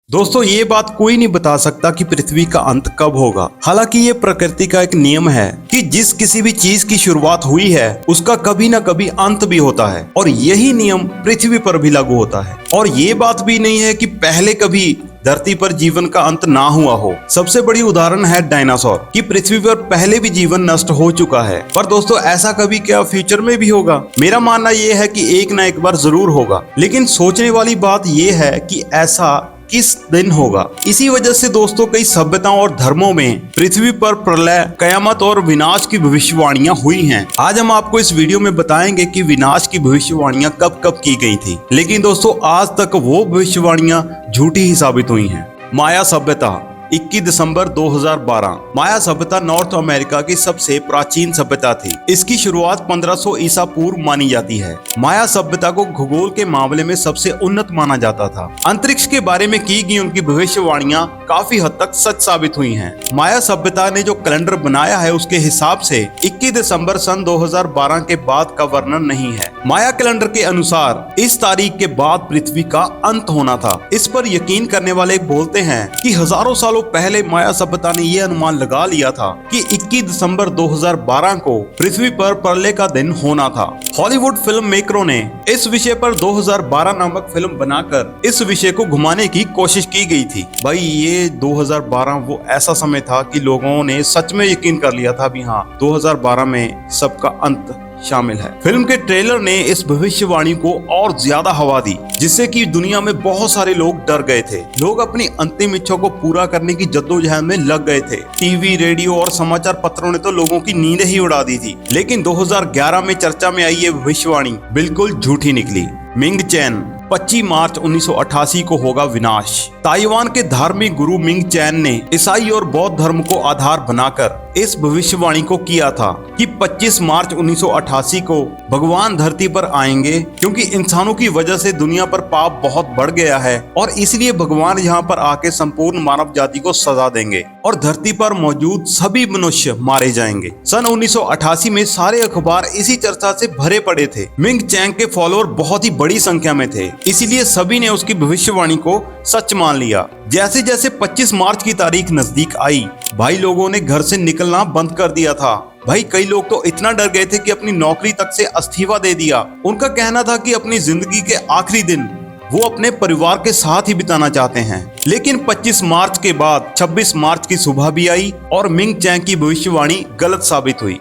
दोस्तों ये बात कोई नहीं बता सकता कि पृथ्वी का अंत कब होगा। हालांकि ये प्रकृति का एक नियम है कि जिस किसी भी चीज की शुरुआत हुई है उसका कभी ना कभी अंत भी होता है और यही नियम पृथ्वी पर भी लागू होता है। और ये बात भी नहीं है कि पहले कभी धरती पर जीवन का अंत ना हुआ हो। सबसे बड़ी उदाहरण है डायनासोर कि पृथ्वी पर पहले भी जीवन नष्ट हो चुका है। पर दोस्तों ऐसा कभी क्या फ्यूचर में भी होगा? मेरा मानना ये है कि एक ना एक बार जरूर होगा, लेकिन सोचने वाली बात ये है कि ऐसा किस दिन होगा। इसी वजह से दोस्तों कई सभ्यताओं और धर्मों में पृथ्वी पर प्रलय, कयामत और विनाश की भविष्यवाणियां हुई हैं। आज हम आपको इस वीडियो में बताएंगे कि विनाश की भविष्यवाणियां कब कब की गई थी, लेकिन दोस्तों आज तक वो भविष्यवाणियां झूठी ही साबित हुई हैं। माया सभ्यता 21 दिसंबर 2012। माया सभ्यता नॉर्थ अमेरिका की सबसे प्राचीन सभ्यता थी। इसकी शुरुआत 1500 ईसा पूर्व मानी जाती है। माया सभ्यता को भूगोल के मामले में सबसे उन्नत माना जाता था। अंतरिक्ष के बारे में की गई उनकी भविष्यवाणियां काफी हद तक सच साबित हुई हैं। माया सभ्यता ने जो कैलेंडर बनाया है उसके हिसाब से 21 दिसंबर सन 2012 के बाद का वर्णन नहीं है। माया कैलेंडर के अनुसार इस तारीख के बाद पृथ्वी का अंत होना था। इस पर यकीन करने वाले बोलते हैं कि हजारों सालों पहले माया सभ्यता ने यह अनुमान लगा लिया था कि 21 दिसंबर 2012 को पृथ्वी पर प्रलय का दिन होना था। हॉलीवुड फिल्म मेकरों ने इस विषय पर 2012 नामक फिल्म बनाकर इस विषय को घुमाने की कोशिश की गई थी। भाई ये 2012 वो ऐसा समय था कि लोगों ने सच में यकीन कर लिया था भी हाँ 2012 में सबका अंत शामिल है। फिल्म के ट्रेलर ने इस भविष्यवाणी को और ज्यादा हवा दी, जिससे कि दुनिया में बहुत सारे लोग डर गए थे। लोग अपनी अंतिम इच्छा को पूरा करने की जद्दोजहद में लग गए थे। टीवी, रेडियो और समाचार पत्रों ने तो लोगों की नींद ही उड़ा दी थी। लेकिन 2011 में चर्चा में आई ये भविष्यवाणी बिल्कुल झूठी निकली। मिंग चैन 25 मार्च 1988 को होगा विनाश। ताइवान के धार्मिक गुरु मिंग चैन ने ईसाई और बौद्ध धर्म को आधार बनाकर इस भविष्यवाणी को किया था कि 25 मार्च 1988 को भगवान धरती पर आएंगे, क्योंकि इंसानों की वजह से दुनिया पर पाप बहुत बढ़ गया है और इसलिए भगवान यहाँ पर आके संपूर्ण मानव जाति को सजा देंगे और धरती पर मौजूद सभी मनुष्य मारे जाएंगे। सन 1988 में सारे अखबार इसी चर्चा से भरे पड़े थे। मिंग चैन के फॉलोअर बहुत ही बड़ी संख्या में थे, इसीलिए सभी ने उसकी भविष्यवाणी को सच मान लिया। जैसे जैसे 25 मार्च की तारीख नजदीक आई, भाई लोगों ने घर से निकलना बंद कर दिया था। भाई कई लोग तो इतना डर गए थे कि अपनी नौकरी तक से इस्तीफा दे दिया। उनका कहना था कि अपनी जिंदगी के आखिरी दिन वो अपने परिवार के साथ ही बिताना चाहते हैं। लेकिन 25 मार्च के बाद 26 मार्च की सुबह भी आई और मिंग चैन की भविष्यवाणी गलत साबित हुई।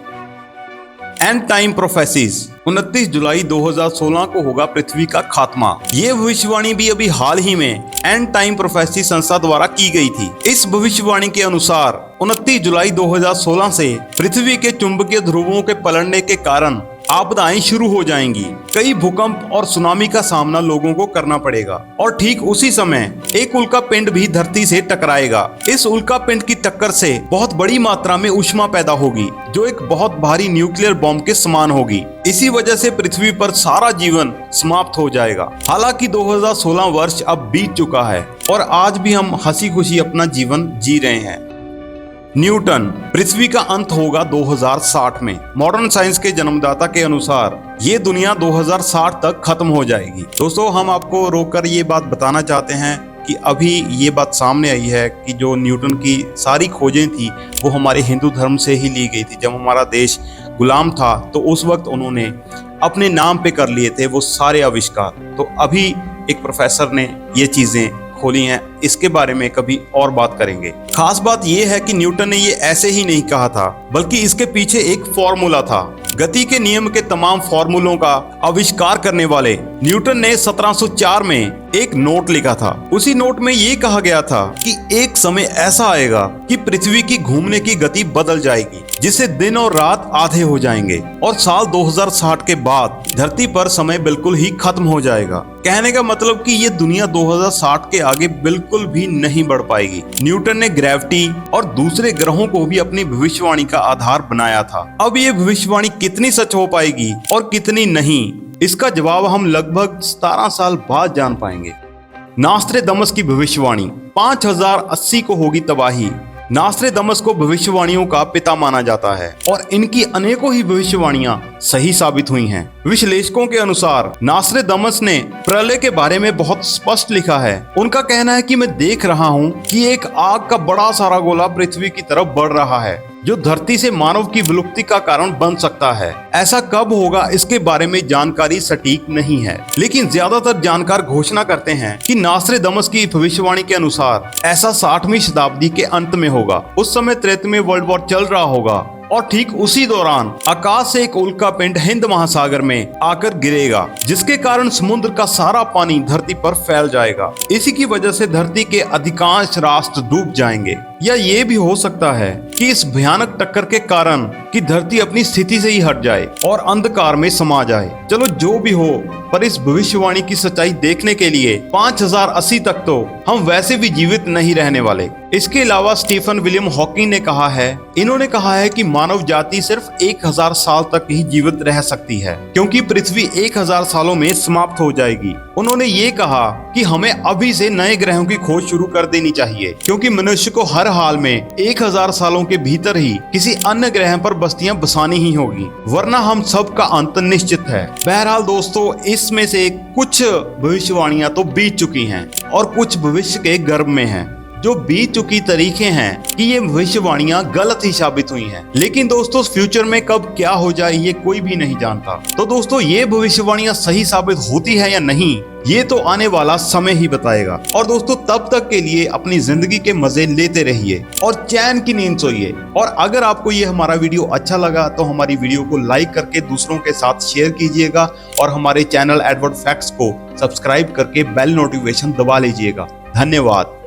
एंड टाइम प्रोफेसीज 29 जुलाई 2016 को होगा पृथ्वी का खात्मा। ये भविष्यवाणी भी अभी हाल ही में एंड टाइम प्रोफेसी संस्था द्वारा की गई थी। इस भविष्यवाणी के अनुसार 29 जुलाई 2016 से पृथ्वी के चुंबकीय ध्रुवों के पलटने के कारण आपदाएं शुरू हो जाएंगी। कई भूकंप और सुनामी का सामना लोगों को करना पड़ेगा और ठीक उसी समय एक उल्का पिंड भी धरती से टकराएगा। इस उल्का पिंड की टक्कर से बहुत बड़ी मात्रा में ऊष्मा पैदा होगी, जो एक बहुत भारी न्यूक्लियर बॉम्ब के समान होगी। इसी वजह से पृथ्वी पर सारा जीवन समाप्त हो जाएगा। हालांकि 2016 वर्ष अब बीत चुका है और आज भी हम हंसी खुशी अपना जीवन जी रहे हैं। न्यूटन, पृथ्वी का अंत होगा 2060 में। मॉडर्न साइंस के जन्मदाता के अनुसार ये दुनिया 2060 तक खत्म हो जाएगी। दोस्तों हम आपको रोककर ये बात बताना चाहते हैं कि अभी ये बात सामने आई है कि जो न्यूटन की सारी खोजें थी वो हमारे हिंदू धर्म से ही ली गई थी। जब हमारा देश गुलाम था तो उस वक्त उन्होंने अपने नाम पे कर लिए थे वो सारे आविष्कार। तो अभी एक प्रोफेसर ने ये चीजें खोली हैं, इसके बारे में कभी और बात करेंगे। खास बात यह है कि न्यूटन ने ये ऐसे ही नहीं कहा था, बल्कि इसके पीछे एक फॉर्मूला था। गति के नियम के तमाम फॉर्मूलों का आविष्कार करने वाले न्यूटन ने 1704 में एक नोट लिखा था। उसी नोट में ये कहा गया था कि एक समय ऐसा आएगा कि पृथ्वी की घूमने की गति बदल जाएगी, जिससे दिन और रात आधे हो जाएंगे और साल 2060 के बाद धरती पर समय बिल्कुल ही खत्म हो जाएगा। कहने का मतलब कि ये दुनिया 2060 के आगे बिल्कुल भी नहीं बढ़ पाएगी। न्यूटन ने ग्रेविटी और दूसरे ग्रहों को भी अपनी भविष्यवाणी का आधार बनाया था। अब ये भविष्यवाणी कितनी सच हो पाएगी और कितनी नहीं, इसका जवाब हम लगभग 17 साल बाद जान पाएंगे। नास्ट्रेदामस की भविष्यवाणी 5080 को होगी तबाही। नास्ट्रेदामस को भविष्यवाणियों का पिता माना जाता है और इनकी अनेकों ही भविष्यवाणियां सही साबित हुई हैं। विश्लेषकों के अनुसार नास्ट्रेदामस ने प्रलय के बारे में बहुत स्पष्ट लिखा है। उनका कहना है कि मैं देख रहा हूं कि एक आग का बड़ा सारा गोला पृथ्वी की तरफ बढ़ रहा है जो धरती से मानव की विलुप्ति का कारण बन सकता है। ऐसा कब होगा इसके बारे में जानकारी सटीक नहीं है, लेकिन ज्यादातर जानकार घोषणा करते हैं कि नास्ट्रेदामस की भविष्यवाणी के अनुसार ऐसा 60वीं शताब्दी के अंत में होगा। उस समय तृतीय वर्ल्ड वॉर चल रहा होगा और ठीक उसी दौरान आकाश से एक उल्कापिंड हिंद महासागर में आकर गिरेगा, जिसके कारण समुद्र का सारा पानी धरती पर फैल जाएगा। इसी की वजह से धरती के अधिकांश राष्ट्र डूब जाएंगे। या ये भी हो सकता है कि इस भयानक टक्कर के कारण कि धरती अपनी स्थिति से ही हट जाए और अंधकार में समा जाए। चलो जो भी हो, पर इस भविष्यवाणी की सच्चाई देखने के लिए 5080 तक तो हम वैसे भी जीवित नहीं रहने वाले। इसके अलावा स्टीफन विलियम हॉकिंग ने कहा है, इन्होंने कहा है कि मानव जाति सिर्फ 1000 साल तक ही जीवित रह सकती है, क्योंकि पृथ्वी 1000 सालों में समाप्त हो जाएगी। उन्होंने ये कहा कि हमें अभी से नए ग्रहों की खोज शुरू कर देनी चाहिए, क्योंकि मनुष्य को हर हाल में 1000 सालों के भीतर ही किसी अन्य ग्रह पर बस्तियां बसानी ही होगी, वरना हम सब का अंत निश्चित है। बहरहाल दोस्तों, इसमें से कुछ भविष्यवाणियां तो बीत चुकी हैं और कुछ भविष्य के गर्भ में हैं। जो बीत चुकी तरीके हैं कि ये भविष्यवाणियां गलत ही साबित हुई हैं, लेकिन दोस्तों फ्यूचर में कब क्या हो जाए ये कोई भी नहीं जानता। तो दोस्तों, ये भविष्यवाणियां सही साबित होती है या नहीं, ये तो आने वाला समय ही बताएगा। और दोस्तों, तब तक के लिए अपनी जिंदगी के मजे लेते रहिए और चैन की नींद सोइए। और अगर आपको ये हमारा वीडियो अच्छा लगा तो हमारी वीडियो को लाइक करके दूसरों के साथ शेयर कीजिएगा और हमारे चैनल एडवर्ड फैक्ट्स को सब्सक्राइब करके बेल नोटिफिकेशन दबा लीजिएगा। धन्यवाद।